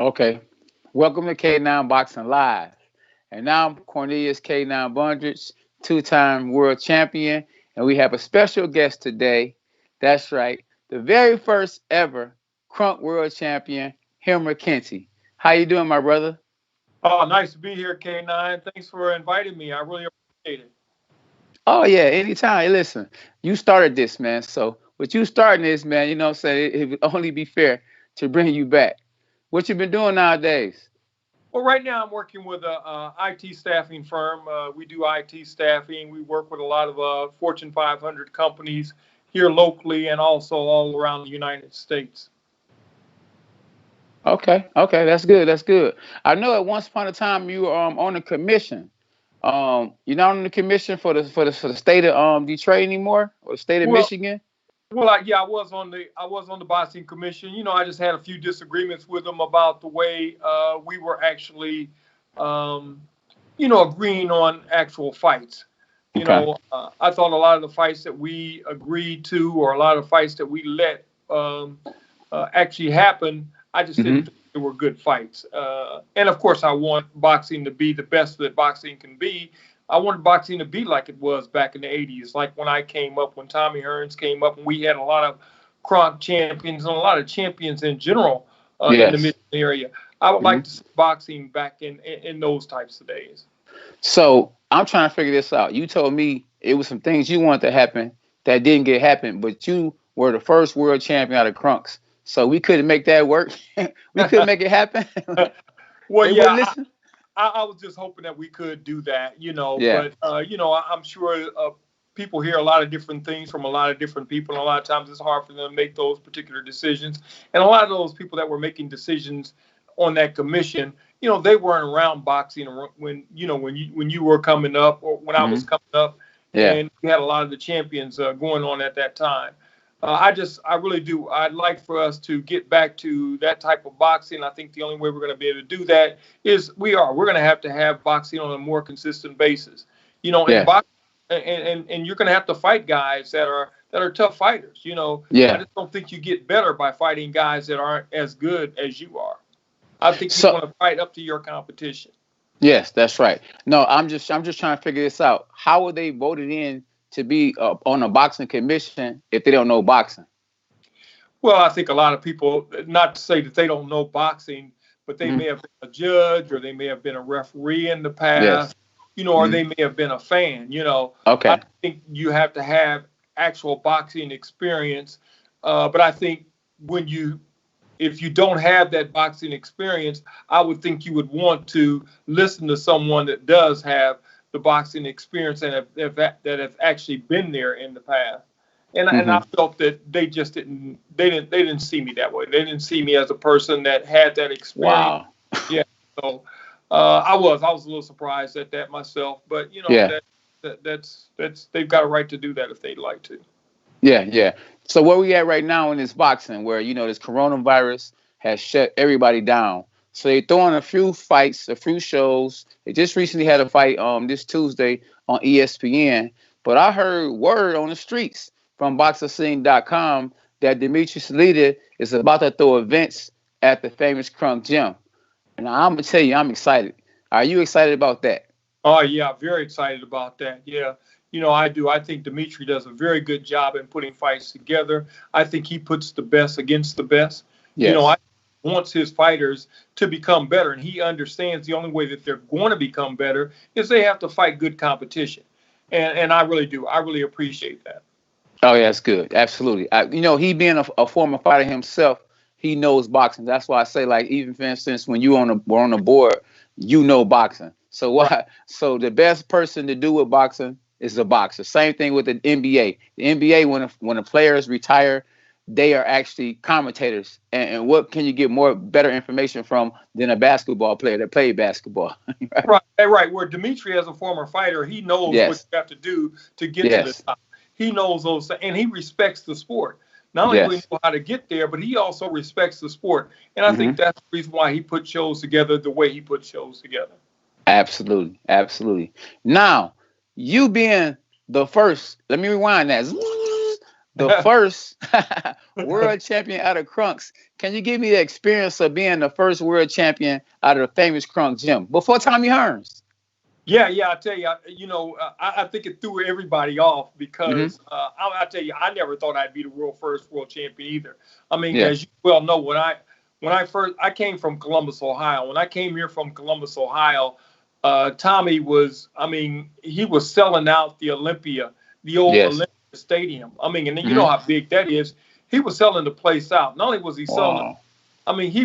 Okay. Welcome to K9 Boxing Live. And now I'm Cornelius K9 Bundrage, two-time world champion. And we have a special guest today. That's right. The very first ever Kronk world champion, Hilmer Kenty. How you doing, my brother? Oh, nice to be here, K9. Thanks for inviting me. I really appreciate it. Oh, yeah, anytime. Hey, listen, you started this, man. So with you starting this, man, you know what I'm saying? It would only be fair to bring you back. What you been doing nowadays? Well, right now I'm working with a IT staffing firm. We do IT staffing. We work with a lot of Fortune 500 companies here locally and also all around the United States. Okay, that's good. That's good. I know at once upon a time you were on a commission. You're not on the commission for the state of Detroit anymore or the state of Well, Michigan. yeah, I was on the boxing commission. I just had a few disagreements with them about the way we were actually, um, agreeing on actual fights. Okay. I thought a lot of the fights that we agreed to, or a lot of fights that we let actually happen, I just Hmm. didn't think they were good fights. And of course, I want boxing to be the best that boxing can be. I wanted boxing to be like it was back in the 80s, like when I came up, when Tommy Hearns came up, and we had a lot of Kronk champions and a lot of champions in general in the Yes. Michigan area. I would Hmm. like to see boxing back in those types of days. So I'm trying to figure this out. You told me it was some things you wanted to happen that didn't get happen, but you were the first world champion out of Krunks. So we couldn't make that work. We couldn't make it happen. Well, They wouldn't yeah, listen. I was just hoping that we could do that, Yeah. but I'm sure people hear a lot of different things from a lot of different people, and a lot of times it's hard for them to make those particular decisions. And a lot of those people that were making decisions on that commission, they weren't around boxing when you were coming up, or when I was Hmm. coming up, Yeah. and we had a lot of the champions going on at that time. I really do. I'd like for us to get back to that type of boxing. I think the only way we're going to be able to do that is we're going to have boxing on a more consistent basis. And Yes. box and you're going to have to fight guys that are tough fighters. I Yeah. just don't think you get better by fighting guys that aren't as good as you are. I think you So want to fight up to your competition. yes, that's right. No, I'm just trying to figure this out. How were they voted in to be on a boxing commission if they don't know boxing? Well, I think a lot of people, not to say that they don't know boxing, but they Hmm. may have been a judge, or they may have been a referee in the Yes. past, or Hmm. they may have been a fan. I Okay. think you have to have actual boxing experience. But I think when you, if you don't have that boxing experience, I would think you would want to listen to someone that does have the boxing experience and that have actually been there in the past. And I Hmm. felt that they didn't see me that way. They didn't see me as a person that had that experience. Wow. Yeah. So I was a little surprised at that myself, but Yeah. that's they've got a right to do that if they'd like to. Yeah. So where we at right now in this boxing, where this coronavirus has shut everybody down. So they throwing a few fights, a few shows. They just recently had a fight this Tuesday on ESPN. But I heard word on the streets from BoxerScene.com that Dimitri Salita is about to throw events at the famous Crunk Gym. And I'm gonna tell you, I'm excited. Are you excited about that? Oh yeah, very excited about that. Yeah, I do. I think Dimitri does a very good job in putting fights together. I think he puts the best against the best. I Yes. wants his fighters to become better, and he understands the only way that they're going to become better is they have to fight good competition. And I really do. I really appreciate that. Oh yeah, that's good. Absolutely. He being a former fighter himself, he knows boxing. That's why I say, like, even for instance, when you were on the board, you know boxing. So Right. why? So the best person to do with boxing is a boxer. Same thing with the NBA. The NBA, when the players retire, they are actually commentators. And what can you get more better information from than a basketball player that played basketball? Right? Right, right. Where Dimitri, as a former fighter, he knows what Yes. you have to do to get to the Yes. top. He knows those, and he respects the sport. Not only do he Yes. know how to get there, but he also respects the sport. And I think Hmm. that's the reason why he put shows together the way he put shows together. Absolutely, absolutely. Now, you being the first, let me rewind that. The first world champion out of Krunks. Can you give me the experience of being the first world champion out of the famous Krunk gym before Tommy Hearns? Yeah, I tell you, I think it threw everybody off Hmm. because I tell you, I never thought I'd be the first world champion either. I mean, Yeah. as you well know, I came from Columbus, Ohio. When I came here from Columbus, Ohio, Tommy was, I mean, he was selling out the Olympia, the old Yes. Olympia Stadium. I mean, and you know Hmm. how big that is. He was selling the place out. Not only was he selling, Wow. I mean, he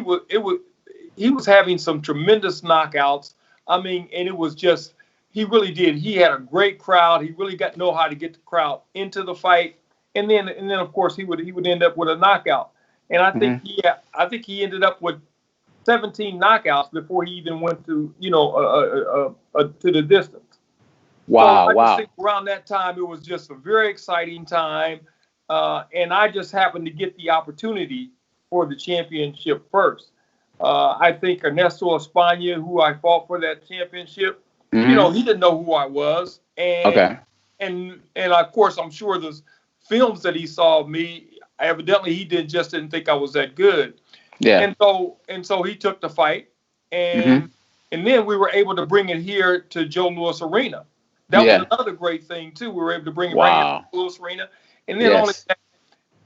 was having some tremendous knockouts. I mean, and it was just he really did. He had a great crowd. He really know how to get the crowd into the fight, and then of course he would end up with a knockout. And Hmm. I think he ended up with 17 knockouts before he even went to to the distance. So Wow. I just Wow. think around that time it was just a very exciting time, and I just happened to get the opportunity for the championship first. I think Ernesto Espana, who I fought for that championship, Hmm. he didn't know who I was, Okay. and of course I'm sure the films that he saw of me, evidently he didn't think I was that good, Yeah. and so he took the fight, Hmm. and then we were able to bring it here to Joe Louis Arena. That was Yeah. another great thing too. We were able to bring it right here to Wow. Louis Arena, and then Yes.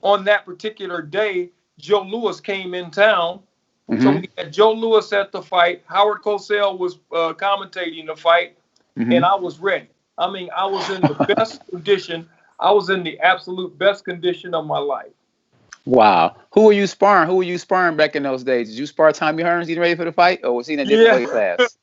on that particular day, Joe Louis came in town. So Hmm. we had Joe Louis at the fight. Howard Cosell was commentating the fight, and Hmm. I was ready. I mean, I was in the best condition. I was in the absolute best condition of my life. Wow. Who were you sparring? Who were you sparring back in those days? Did you spar Tommy Hearns getting ready for the fight, or was he in a different Yeah, weight class?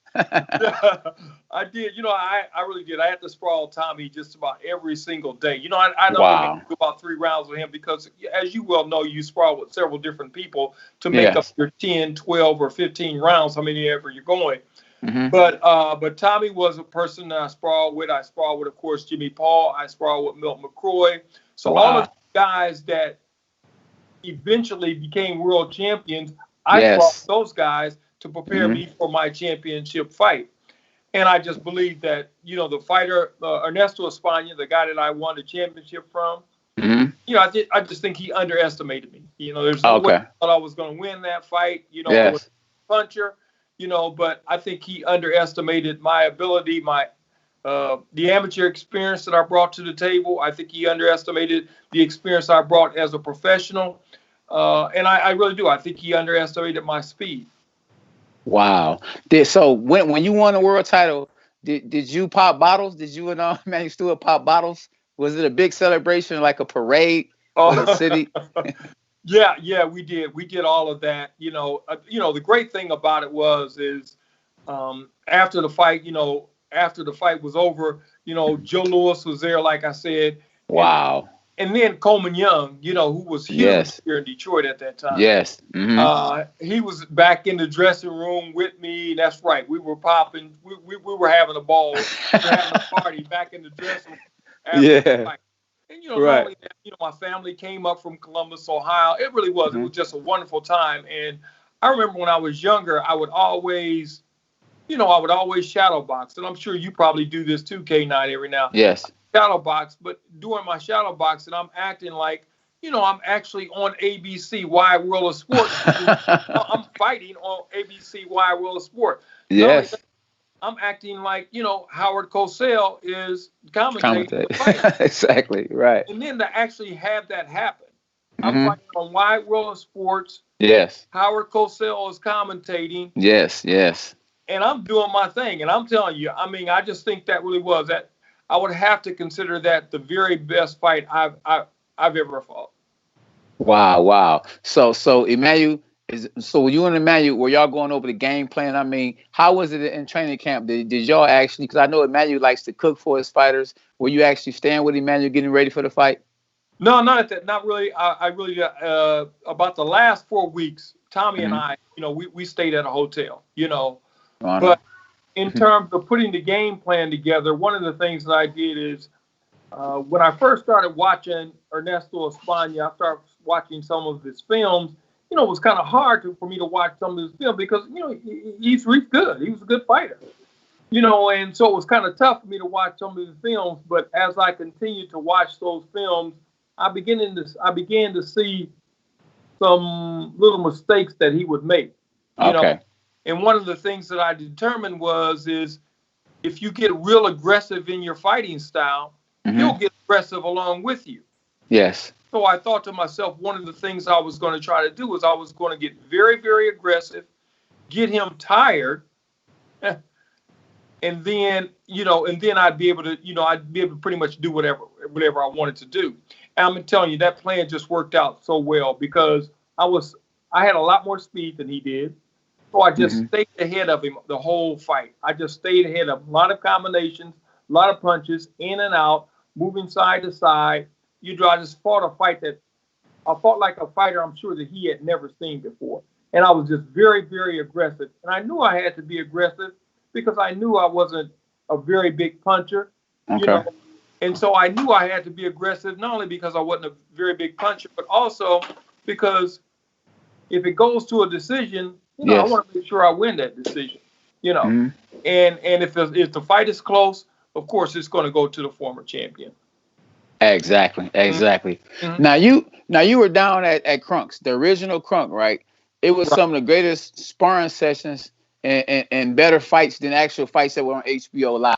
I did. I really did. I had to sprawl Tommy just about every single day. I only made Wow. about 3 rounds with him because, as you well know, you sprawl with several different people to make up Yes. your 10, 12, or 15 rounds, how many ever you're going. Hmm. But Tommy was a person that I sprawled with. I sprawled with, of course, Jimmy Paul. I sprawled with Milt McCroy. So all of Wow. the guys that eventually became world champions, I sprawled Yes. those guys to prepare Hmm. me for my championship fight. And I just believe that, the fighter, Ernesto Espana, the guy that I won the championship from, Hmm. I just think he underestimated me. There's no way Okay. I thought I was going to win that fight. I was Yes. a puncher, but I think he underestimated my ability, the amateur experience that I brought to the table. I think he underestimated the experience I brought as a professional. And I really do. I think he underestimated my speed. Wow. So when you won the world title, did you pop bottles? Did you and Manny Stewart pop bottles? Was it a big celebration, like a parade for the Uh, city? yeah, we did. We did all of that. The great thing about it is after the fight was over, Joe Louis was there, like I said, and Wow. and then Coleman Young, who was huge Yes. here in Detroit at that time. Yes. Hmm. He was back in the dressing room with me. That's right. We were popping. We were having a ball. We were having a party back in the dressing room after the Yeah. fight. And not Right. only that, my family came up from Columbus, Ohio. It really was. It Hmm. was just a wonderful time. And I remember when I was younger, I would always shadow box. And I'm sure you probably do this too, K9, every now. Yes. Shadow box, but during my shadow boxing, I'm acting like, I'm actually on ABC Wide World of Sport. I'm fighting on ABC Wide World of Sport. Not only that, Yes. I'm acting like, Howard Cosell is commentating Commentate. the fight. Exactly. Right. And then to actually have that happen, I'm Hmm. fighting on Wide World of Sports. Yes. Howard Cosell is commentating, Yes. Yes. and I'm doing my thing. And I'm telling you, I mean, I just think that really was that. I would have to consider that the very best fight I've ever fought. Wow. Wow. So Emmanuel so you and Emmanuel, were y'all going over the game plan? I mean, how was it in training camp? Did y'all actually? Because I know Emmanuel likes to cook for his fighters. Were you actually staying with Emmanuel, getting ready for the fight? No, not at that. Not really. I really about the last 4 weeks, Tommy and Hmm. I, we stayed at a hotel. Honor. But in terms of putting the game plan together, one of the things that I did is when I first started watching Ernesto Espana, I started watching some of his films. It was kind of hard for me to watch some of his films because he's good. He was a good fighter. And so it was kind of tough for me to watch some of his films. But as I continued to watch those films, I began to see some little mistakes that he would make. You know, Okay. and one of the things that I determined is if you get real aggressive in your fighting style, he'll get aggressive along with you. Yes. So I thought to myself, one of the things I was going to try to do was I was going to get very, very aggressive, get him tired, and then, I'd be able to pretty much do whatever I wanted to do. And I'm telling you, that plan just worked out so well because I had a lot more speed than he did. So I just stayed ahead of him the whole fight. I just stayed ahead of him. A lot of combinations, a lot of punches, in and out, moving side to side. I just fought a fight that I fought like a fighter I'm sure that he had never seen before. And I was just very, very aggressive. And I knew I had to be aggressive because I knew I wasn't a very big puncher. Okay. And so I knew I had to be aggressive, not only because I wasn't a very big puncher, but also because if it goes to a decision, I want to make sure I win that decision. And if the fight is close, of course, it's going to go to the former champion. Exactly. Now you were down at Kronk's, the original Kronk, right? It was some of the greatest sparring sessions and better fights than actual fights that were on HBO Live.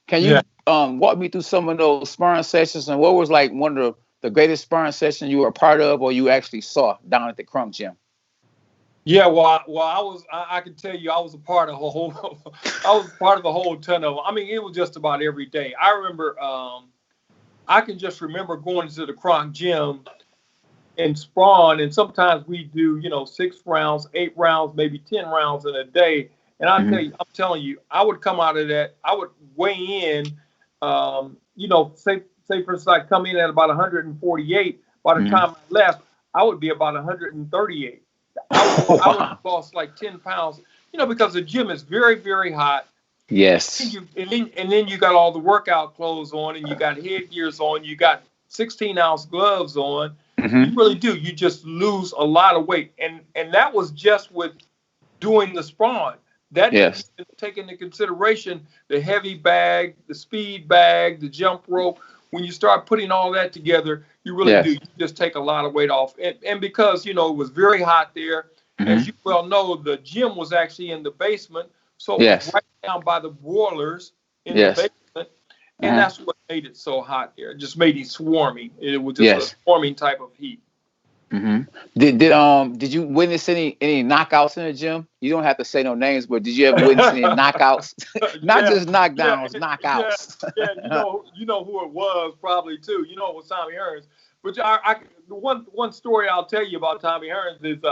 Can you walk me through some of those sparring sessions and what was like one of the greatest sparring sessions you were a part of or you actually saw down at the Kronk gym? Yeah, well, I can tell you, I was part of the whole ton of them. I mean, it was just about every day. I remember, I can just remember going to the Kronk gym and spawn, and sometimes we do, 6 rounds, 8 rounds, maybe 10 rounds in a day. And I'm telling you, I would come out of that, I would weigh in, say for instance, I come in at about 148. By the time I left, I would be about 138. I would have lost like 10 pounds, because the gym is very, very hot. Yes. And then you got all the workout clothes on, and you got headgears on, you got 16-ounce gloves on. You really do. You just lose a lot of weight. And that was just with doing the spawn. That didn't take into consideration the heavy bag, the speed bag, the jump rope. When you start putting all that together, you really do. You just take a lot of weight off. And because, it was very hot there, as you well know, the gym was actually in the basement. So it was right down by the boilers in the basement. And that's what made it so hot there. It just made it swarming. It was just a swarming type of heat. Did you witness any knockouts in the gym? You don't have to say no names, but did you ever witness any knockouts? Not just knockdowns, knockouts. You know who it was probably too. You know it was Tommy Hearns. But one story I'll tell you about Tommy Hearns is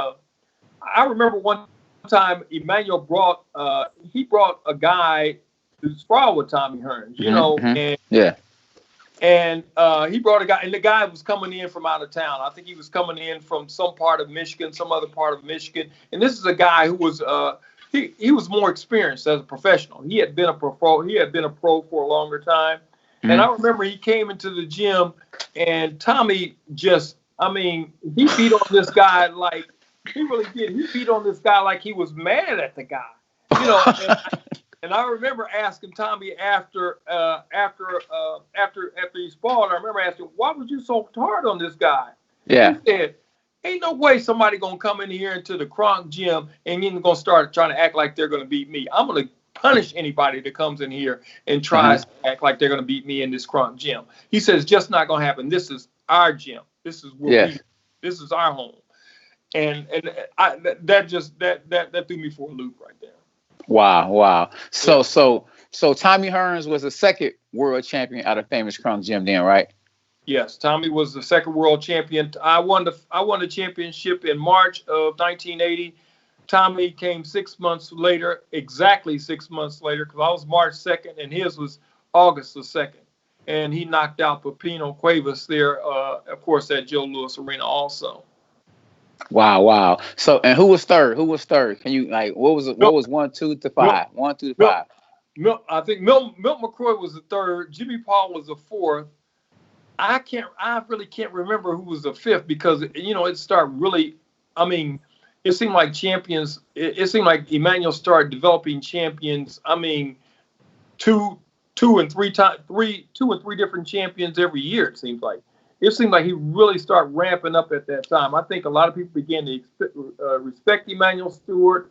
I remember one time Emmanuel brought a guy to spar with Tommy Hearns, and he brought a guy, and the guy was coming in from out of town. I think he was coming in from some part of Michigan, some other part of Michigan. And this is a guy who was he was more experienced as a professional. He had been a pro. He had been a pro for a longer time. And I remember he came into the gym, and Tommy he beat on this guy like he really did. He beat on this guy like he was mad at the guy, And I remember asking Tommy after he sparred, I remember asking, why was you so hard on this guy? Yeah. He said, ain't no way somebody gonna come in here into the Kronk gym and then gonna start trying to act like they're gonna beat me. I'm gonna punish anybody that comes in here and tries to act like they're gonna beat me in this Kronk gym. He says, just not gonna happen. This is our gym. This is where this is our home. And that threw me for a loop right there. Wow. So Tommy Hearns was the second world champion out of famous Kronk gym then, right? Yes, Tommy was the second world champion. I won the championship in March of 1980. Tommy came 6 months later, exactly 6 months later, because I was March 2nd and his was August the 2nd. And he knocked out Pepino Cuevas there, of course, at Joe Louis Arena also. Wow. So, and who was third? Can you what was 1, 2 to 5? 1, 2 to 5. I think Milt McCroy was the third. Jimmy Paul was the fourth. I really can't remember who was the fifth because it started really. I mean, it seemed like champions. It seemed like Emmanuel started developing champions. I mean, two and three different champions every year. It seems like. it seemed like he really started ramping up at that time. I think a lot of people began to respect Emmanuel Stewart.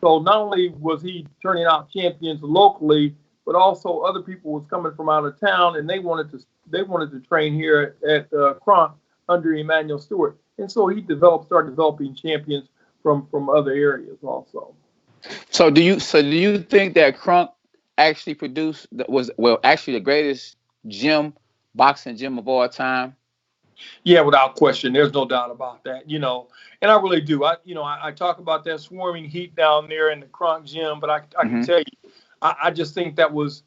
So not only was he turning out champions locally, but also other people was coming from out of town, and they wanted to train here at Kronk under Emmanuel Stewart. And so he started developing champions from other areas also. So do you think that Kronk actually actually the greatest boxing gym of all time? Yeah, without question. There's no doubt about that, you know. And I really do. I talk about that swarming heat down there in the Kronk gym, but I can tell you, I just think that was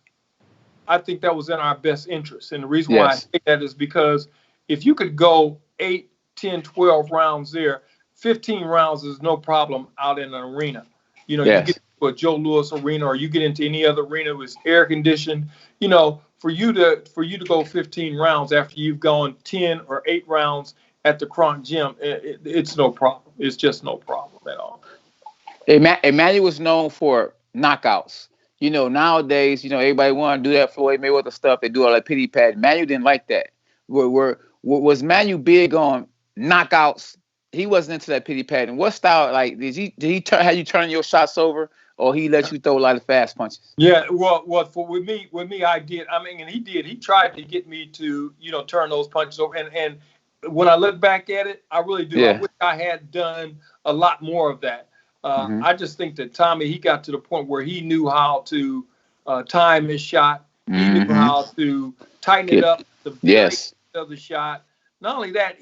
in our best interest. And the reason why I say that is because if you could go 8, 10, 12 rounds there, 15 rounds is no problem out in an arena. You know, you get to a Joe Louis arena, or you get into any other arena with air conditioned, you know, for you to go 15 rounds after you've gone 10 or 8 rounds at the Kronk gym, it's no problem. It's just no problem at all. Emmanuel was known for knockouts. You know, nowadays, you know, everybody want to do that Floyd Mayweather stuff. They do all that pity pat. Emmanuel didn't like that. Was Emmanuel big on knockouts? He wasn't into that pity pat. And what style, like, did he have you turn your shots over, or he let you throw a lot of fast punches? Yeah, well, with me, I did. I mean, and he did. He tried to get me to, you know, turn those punches over. And when I look back at it, I really do. I wish I had done a lot more of that. I just think that Tommy, he got to the point where he knew how to time his shot. He knew how to tighten it up, the variation of the shot. Not only that,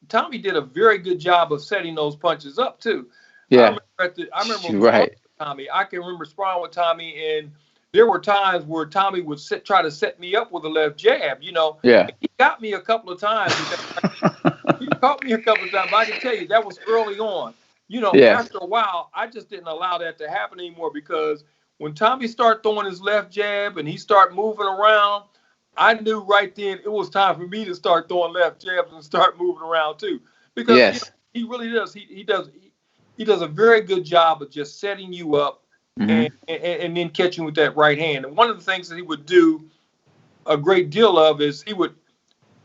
Tommy did a very good job of setting those punches up too. Yeah, I remember Tommy. I can remember sparring with Tommy, and there were times where Tommy would try to set me up with a left jab. You know, he got me a couple of times. He caught me a couple of times. But I can tell you that was early on. You know, after a while, I just didn't allow that to happen anymore, because when Tommy started throwing his left jab and he started moving around, I knew right then it was time for me to start throwing left jabs and start moving around too. Because you know, he really does. He does a very good job of just setting you up and then catching with that right hand. And one of the things that he would do a great deal of is he would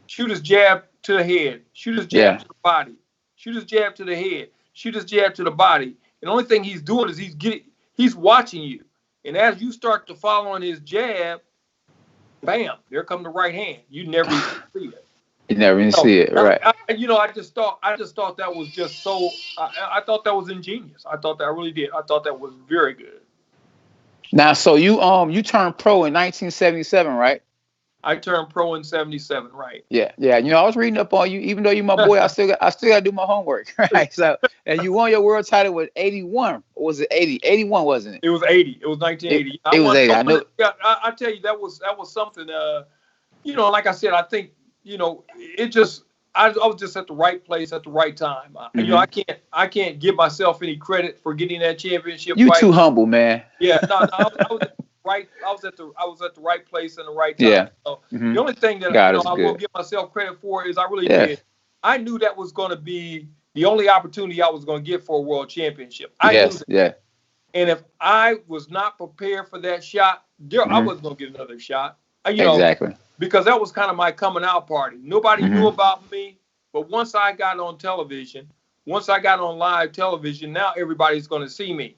shoot his jab to the head, shoot his jab to the body, shoot his jab to the head, shoot his jab to the body. And the only thing he's doing is he's watching you. And as you start to follow on his jab, bam, there come the right hand. You never even see it. You never even see it, right? I just thought that was just so. I thought that was ingenious. I thought that I really did. I thought that was very good. Now, so you turned pro in 1977, right? I turned pro in 77, right? Yeah. You know, I was reading up on you. Even though you're my boy, I still got to do my homework, right? So, and you won your world title with 81. Or was it 80? 81, wasn't it? It was 80. It was 1980. It was 80. I know. I tell you, that was something. You know, like I said, I think, you know, I was just at the right place at the right time. You know, I can't give myself any credit for getting that championship. You too humble, man. Yeah, I was at the right place in the right time. Yeah. So the only thing that I will give myself credit for is I really did. I knew that was going to be the only opportunity I was going to get for a world championship. I knew that. Yeah. And if I was not prepared for that shot, I wasn't going to get another shot. You know, exactly. Because that was kind of my coming out party. Nobody knew about me, but once I got on television, once I got on live television, now everybody's going to see me.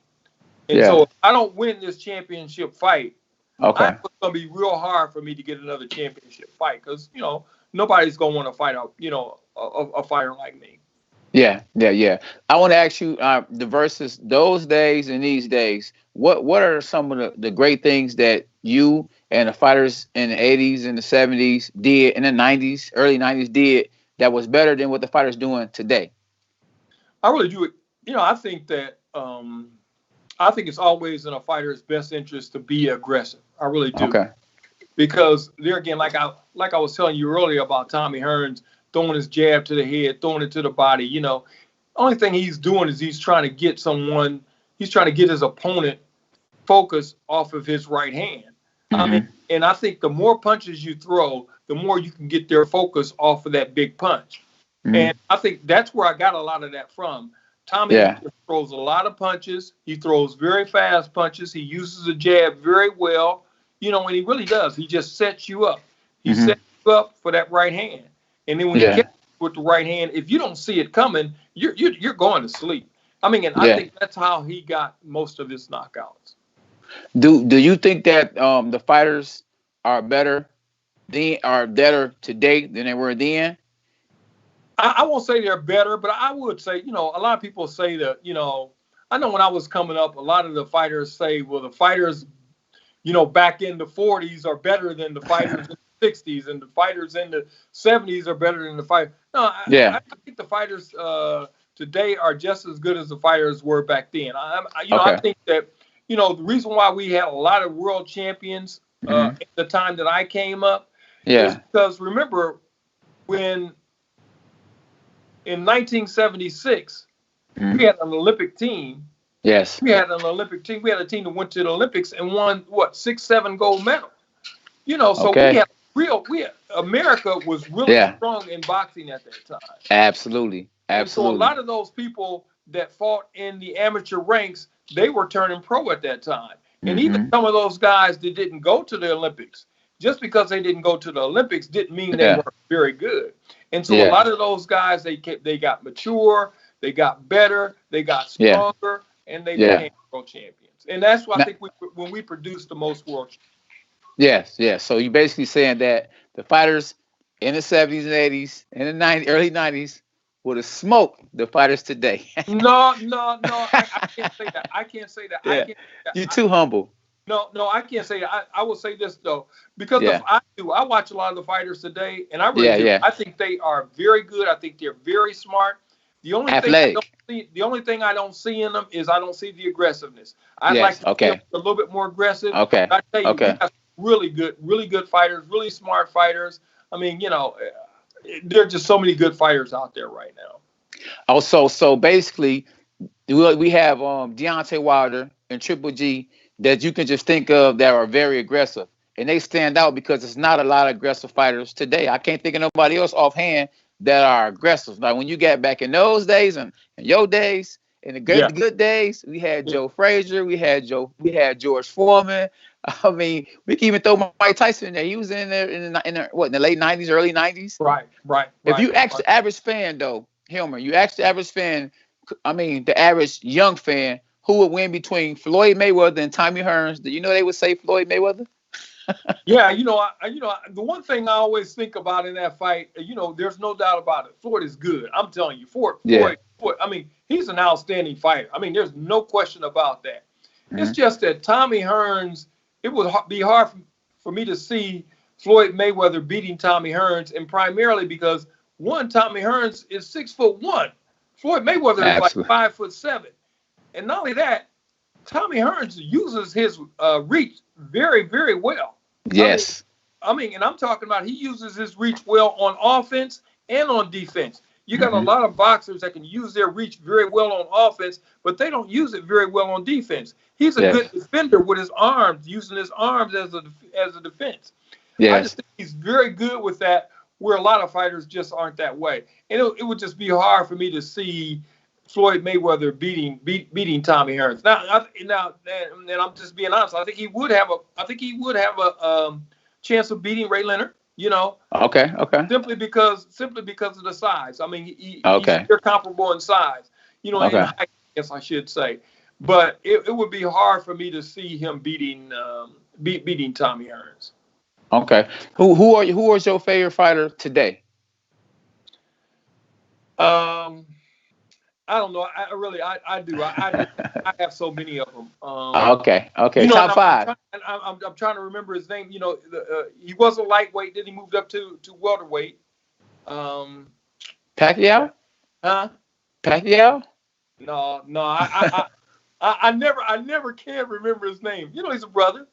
And so if I don't win this championship fight, it's going to be real hard for me to get another championship fight, because, you know, nobody's going to want to fight a fighter like me. Yeah. I want to ask you the versus those days and these days. What are some of the great things that you and the fighters in the 80s and the 70s did, in the 90s, early 90s did, that was better than what the fighters doing today? I really do it. You know, I think that I think it's always in a fighter's best interest to be aggressive. I really do. Okay. Because there again, like I was telling you earlier about Tommy Hearns throwing his jab to the head, throwing it to the body. You know, only thing he's doing is he's trying to get his opponent focused off of his right hand. I mean, and I think the more punches you throw, the more you can get their focus off of that big punch. And I think that's where I got a lot of that from. Tommy throws a lot of punches. He throws very fast punches. He uses a jab very well. You know, and he really does. He just sets you up. He sets you up for that right hand. And then when you catch with the right hand, if you don't see it coming, you're going to sleep. I mean, and I think that's how he got most of his knockouts. Do you think that the fighters are better today than they were then? I won't say they're better, but I would say, a lot of people say that, I know when I was coming up, a lot of the fighters say, well, the fighters, back in the 40s are better than the fighters in the 60s, and the fighters in the 70s are better than the fighters. No, I think the fighters today are just as good as the fighters were back then. I think that, the reason why we had a lot of world champions at the time that I came up is because, remember, when in 1976, we had an Olympic team. Yes. We had an Olympic team. We had a team that went to the Olympics and won, 6-7 gold medals. America was really strong in boxing at that time. Absolutely. And so a lot of those people that fought in the amateur ranks, they were turning pro at that time. And even some of those guys that didn't go to the Olympics, just because they didn't go to the Olympics didn't mean they weren't very good. And so a lot of those guys, they got mature, they got better, they got stronger, and they became world champions. And that's why I think when we produced the most world champions. Yes. So you're basically saying that the fighters in the 70s and 80s and the early 90s would have smoked the fighters today. No, I can't say that. I can't say that. Yeah. You're too humble. No, I can't say that. I will say this though, because I watch a lot of the fighters today, and I really do. I think they are very good. I think they're very smart. The only thing I don't see in them is I don't see the aggressiveness. I'd like to see them a little bit more aggressive. Okay. I tell you, we got really good fighters, really smart fighters. I mean, there are just so many good fighters out there right now. Also, so basically, we have Deontay Wilder and Triple G that you can just think of that are very aggressive. And they stand out because there's not a lot of aggressive fighters today. I can't think of nobody else offhand that are aggressive. Like when you got back in those days and in your days, in the good days, we had Joe Frazier, we had George Foreman. I mean, we can even throw Mike Tyson in there. He was in there in the late 90s, early 90s. Right. If you ask the average fan, though, Hilmer, you ask the average fan, the average young fan, who would win between Floyd Mayweather and Tommy Hearns, do you know they would say Floyd Mayweather? The one thing I always think about in that fight, there's no doubt about it. Floyd is good. I'm telling you, Floyd, I mean, he's an outstanding fighter. I mean, there's no question about that. It's just that Tommy Hearns, it would be hard for me to see Floyd Mayweather beating Tommy Hearns, and primarily because Tommy Hearns is 6'1". Floyd Mayweather is like 5'7". And not only that, Tommy Hearns uses his reach very, very well. Yes. And I'm talking about he uses his reach well on offense and on defense. You got a lot of boxers that can use their reach very well on offense, but they don't use it very well on defense. He's a good defender with his arms, using his arms as a defense. Yes. I just think he's very good with that, where a lot of fighters just aren't that way. And it would just be hard for me to see Floyd Mayweather beating Tommy Hearns. Now, and I'm just being honest. I think he would have a chance of beating Ray Leonard. Okay. Simply because of the size. I mean, they're comparable in size. In height, I guess I should say. But it would be hard for me to see him beating Tommy Hearns. Okay. Who is your favorite fighter today? I don't know. I do. I have so many of them. Okay. Top five. I'm trying to remember his name. He was a lightweight. Then he moved up to welterweight. Pacquiao? Huh? Pacquiao? No. I never can remember his name. He's a brother.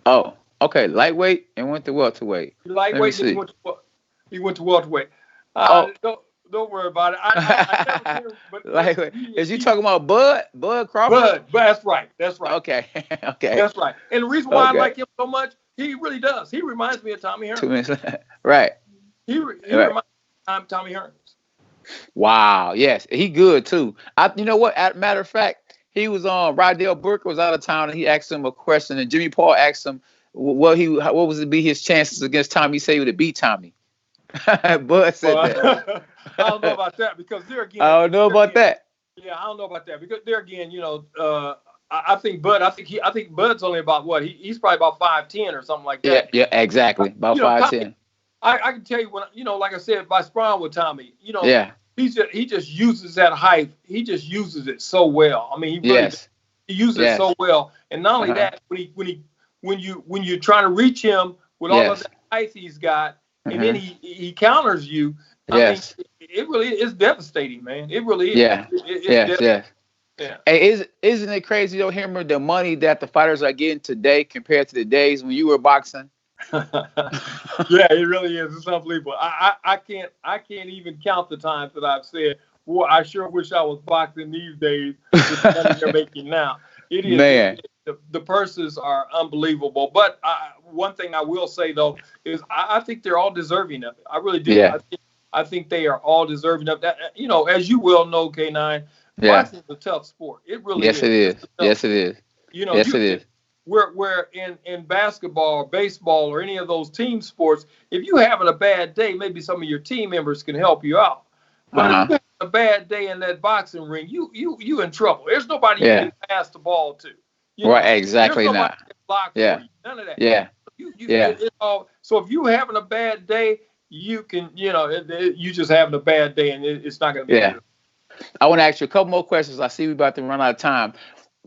Oh, okay. Lightweight and went to welterweight. Lightweight. He went to welterweight. Don't worry about it. I never can, but is you talking about Bud Crawford? Bud, that's right. Okay. That's right. And the reason why I like him so much, he really does. He reminds me of Tommy Hearns. 2 minutes. Right. He reminds me of Tommy Hearns. Wow. Yes, he good too. You know what? Matter of fact, he was on. Rydell Burke was out of town, and he asked him a question, and Jimmy Paul asked him what would be his chances against Tommy. He said he would have beat Tommy. Bud said that. I don't know about that because there again. I don't know about that. Yeah, I don't know about that because there again, I think Bud. I think Bud's only about what he's probably about 5'10" or something like Yeah, that. yeah, exactly. About 5'10". I can tell you when like I said, by sparring with Tommy, Yeah. he just uses that height. He just uses it so well. I mean, he really he uses it so well. And not only that, when you're trying to reach him with all of the height he's got, and then he counters you. I mean, it really is devastating, man. It really is. Yeah. Yeah. Hey, isn't it crazy though, Hilmer, the money that the fighters are getting today compared to the days when you were boxing? Yeah, it really is. It's unbelievable. I can't even count the times that I've said, "Boy, I sure wish I was boxing these days." With the money they're making now, it is. Man, the purses are unbelievable. But one thing I will say though is I think they're all deserving of it. I really do. Yeah. I think they are all deserving of that. As you well know, K9, boxing is a tough sport. It really is. It is. Yes, it is. Yes, it is. Where in basketball or baseball or any of those team sports, if you're having a bad day, maybe some of your team members can help you out. But if you're having a bad day in that boxing ring, you in trouble. There's nobody you can pass the ball to. Right, exactly. Not. Yeah. None of that. Yeah. So if you're having a bad day, you can, you just having a bad day, and it's not going to be good. I want to ask you a couple more questions. I see we're about to run out of time.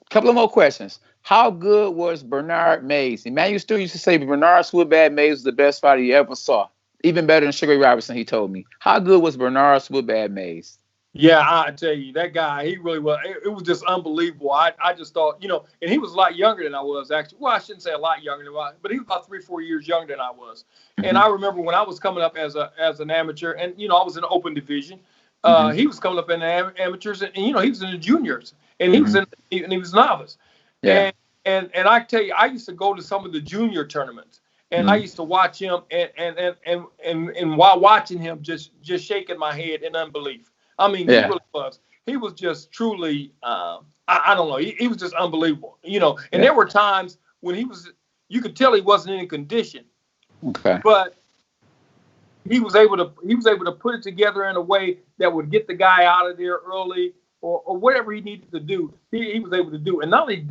A couple of more questions. How good was Bernard Mays? Emmanuel Stewart used to say Bernard Swoodbad Mays was the best fighter he ever saw. Even better than Sugar Ray Robinson, he told me. How good was Bernard Swoodbad Mays? Yeah, I tell you, that guy, he really was. It was just unbelievable. I just thought, and he was a lot younger than I was, actually. Well, I shouldn't say a lot younger than I was, but he was about 3-4 years younger than I was. Mm-hmm. And I remember when I was coming up as an amateur, and, I was in the open division. He was coming up in the amateurs, and he was in the juniors, and he was he was novice. Yeah. And I tell you, I used to go to some of the junior tournaments, and I used to watch him, and while watching him, just shaking my head in unbelief. I mean, he really was. He was just truly, I don't know. He was just unbelievable, And there were times when you could tell he wasn't in condition. Okay. But he was able to put it together in a way that would get the guy out of there early, or whatever he needed to do. He was able to do, and not only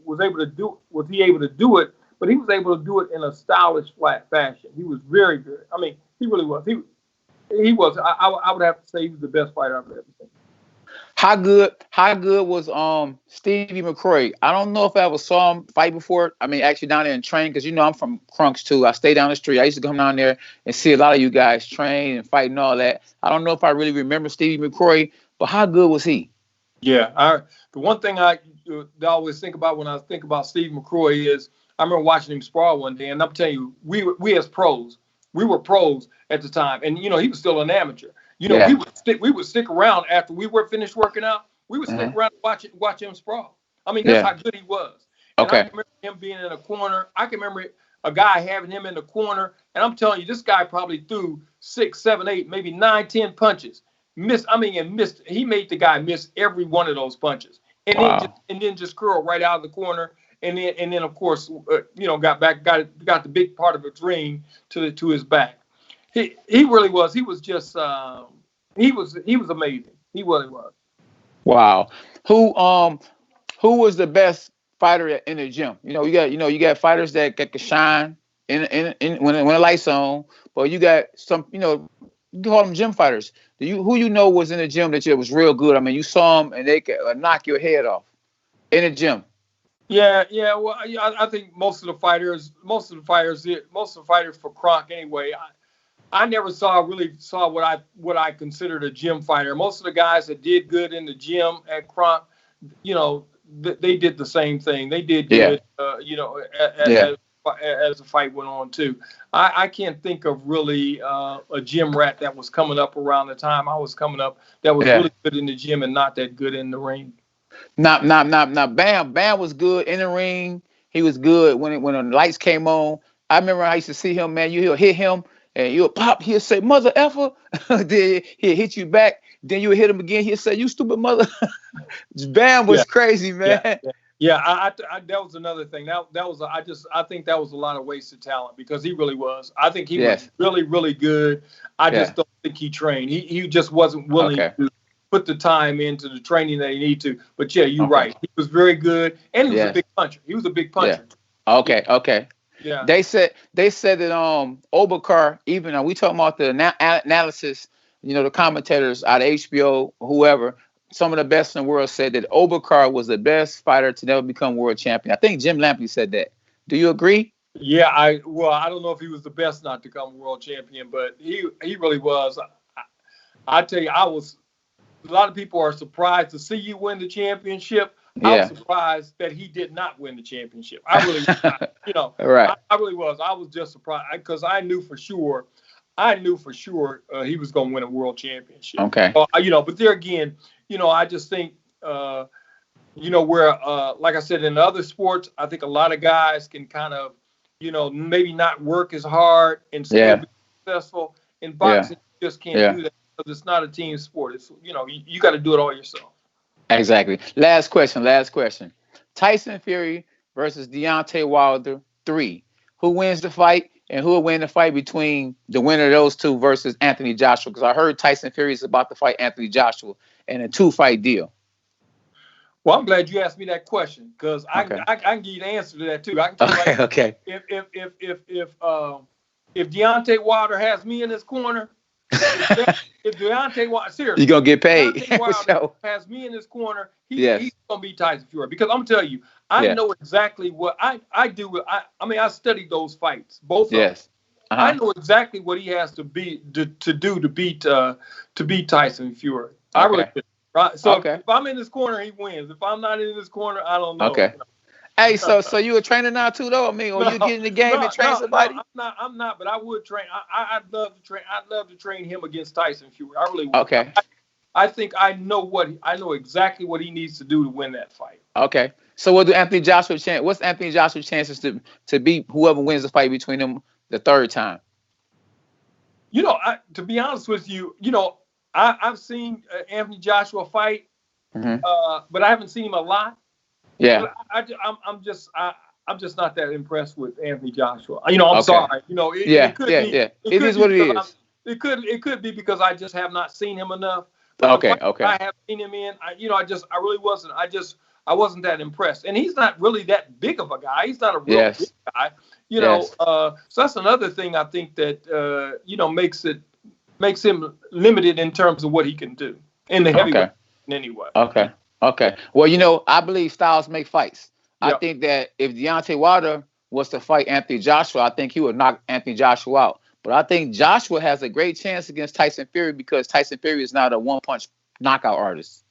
was he able to do it, but he was able to do it in a stylish, flat fashion. He was very good. I mean, he really was. He was. I would have to say he was the best fighter I've ever seen. How good was Stevie McCrory? I don't know if I ever saw him fight before. I mean, actually down there and train, because I'm from Kronks too. I stay down the street. I used to come down there and see a lot of you guys train and fight and all that. I don't know if I really remember Stevie McCrory, but how good was he? Yeah, the one thing I always think about when I think about Steve McCrory is I remember watching him spar one day, and I'm telling you, we as pros, we were pros at the time, and he was still an amateur. We would stick around after we were finished working out. We would stick around and watch him sprawl. I mean, that's how good he was. And I remember him being in a corner. I can remember a guy having him in the corner, and I'm telling you, this guy probably threw 6, 7, 8, maybe 9, 10 punches. Missed. He made the guy miss every one of those punches, and then just curl right out of the corner, and then of course, got the big part of his ring to his back. He really was. He was just he was amazing. He really was. Wow. Who was the best fighter in the gym? You got fighters that can shine in when the lights on, but you got some, you call them gym fighters. Who was in the gym that was real good? I mean, you saw them and they could knock your head off in the gym. Yeah. Well, I think most of the fighters for Kronk anyway. I never really saw what I considered a gym fighter. Most of the guys that did good in the gym at Kronk, they did the same thing. They did good, as the fight went on too. I can't think of really a gym rat that was coming up around the time I was coming up that was really good in the gym and not that good in the ring. Not Bam was good in the ring. He was good when the lights came on. I remember I used to see him, man. He'll hit him and you'll pop. He'll say, "Mother effer." Then he'll hit you back. Then you'll hit him again. He'll say, "You stupid mother." Bam was crazy, man. Yeah, that was another thing. That was I think that was a lot of wasted talent because he really was. I think he was really really good. I just don't think he trained. He just wasn't willing to put the time into the training that he needed to. But yeah, you're right. He was very good, and he was a big puncher. He was a big puncher. Yeah. Okay. Yeah. They said that Obakar, even we talking about the analysis, the commentators out of HBO, whoever. Some of the best in the world said that Obakar was the best fighter to never become world champion. I think Jim Lampley said that. Do you agree? Yeah, I don't know if he was the best not to become world champion, but he really was. I tell you, a lot of people are surprised to see you win the championship. Yeah. I was surprised that he did not win the championship. I really, right. I really was. I was just surprised because I knew for sure he was going to win a world championship. Okay. But there again, I just think, where, like I said, in other sports, I think a lot of guys can kind of, maybe not work as hard and still be successful. In boxing, you just can't do that because it's not a team sport. It's, you got to do it all yourself. Exactly. Last question. Tyson Fury versus Deontay Wilder 3. Who wins the fight? And who will win the fight between the winner of those two versus Anthony Joshua? Because I heard Tyson Fury is about to fight Anthony Joshua in a 2-fight deal. Well, I'm glad you asked me that question because I can give you the answer to that too. I can tell you okay. If Deontay Wilder has me in his corner, if Deontay Wilder, seriously, you're gonna get paid. Deontay Wilder has me in his corner, he's gonna be Tyson Fury because I'm telling you, I know exactly what I do. I studied those fights, both of them. I know exactly what he has to do to beat Tyson Fury. I really do. Right. So if I'm in this corner, he wins. If I'm not in this corner, I don't know. Okay. Hey, so you a trainer now too, though? I mean, or you get in the game and train somebody? No, I'm not, but I would train. I'd love to train. I'd love to train him against Tyson Fury. I really would. Okay. I think I know exactly what he needs to do to win that fight. Okay. So what's Anthony Joshua's chances to beat whoever wins the fight between them the third time? To be honest with you, I've seen Anthony Joshua fight, but I haven't seen him a lot. Yeah. I'm just not that impressed with Anthony Joshua. I'm sorry. It is what it is. It could be because I just have not seen him enough. But I have seen him in. I wasn't that impressed. And he's not really that big of a guy. He's not a real big guy. So that's another thing I think that makes him limited in terms of what he can do in the heavyweight anyway. Okay. Well, I believe styles make fights. Yep. I think that if Deontay Wilder was to fight Anthony Joshua, I think he would knock Anthony Joshua out. But I think Joshua has a great chance against Tyson Fury because Tyson Fury is not a one-punch knockout artist.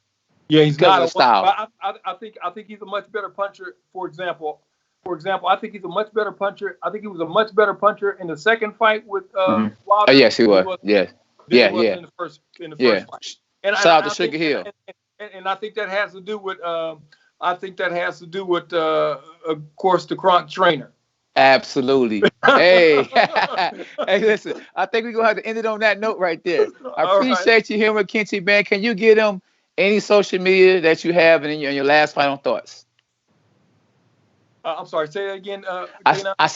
Yeah, he's not a style. I think he's a much better puncher. For example, I think he's a much better puncher. I think he was a much better puncher in the second fight with Wilder. Oh, yes, he was. In the first fight. And shout out to Sugar Hill. And I think that has to do with of course, the Kronk trainer. Absolutely. Hey, hey, listen. I think we're gonna have to end it on that note right there. I appreciate you, Hilmer Kenty, man. Can you give them any social media that you have and your last final thoughts? I'm sorry. Say that again. I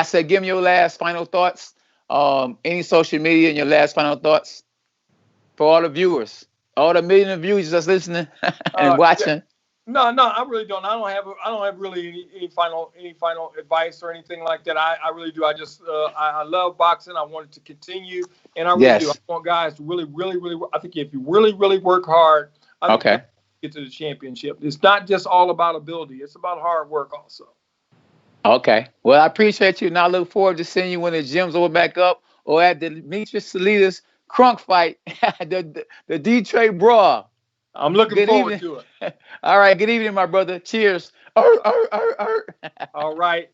said, give me your last final thoughts. Any social media and your last final thoughts for all the viewers, all the million of viewers just listening and watching. Yeah. No, I really don't. I don't have really any final advice or anything like that. I really do. I love boxing. I want it to continue, and I really do. I want guys to really. I think if you really work hard, I think get to the championship. It's not just all about ability. It's about hard work also. Okay. Well, I appreciate you, and I look forward to seeing you when the gyms open back up or at the Demetrius Salinas Kronk fight, the Detroit Brawl. I'm looking forward to it. All right. Good evening, my brother. Cheers. All right.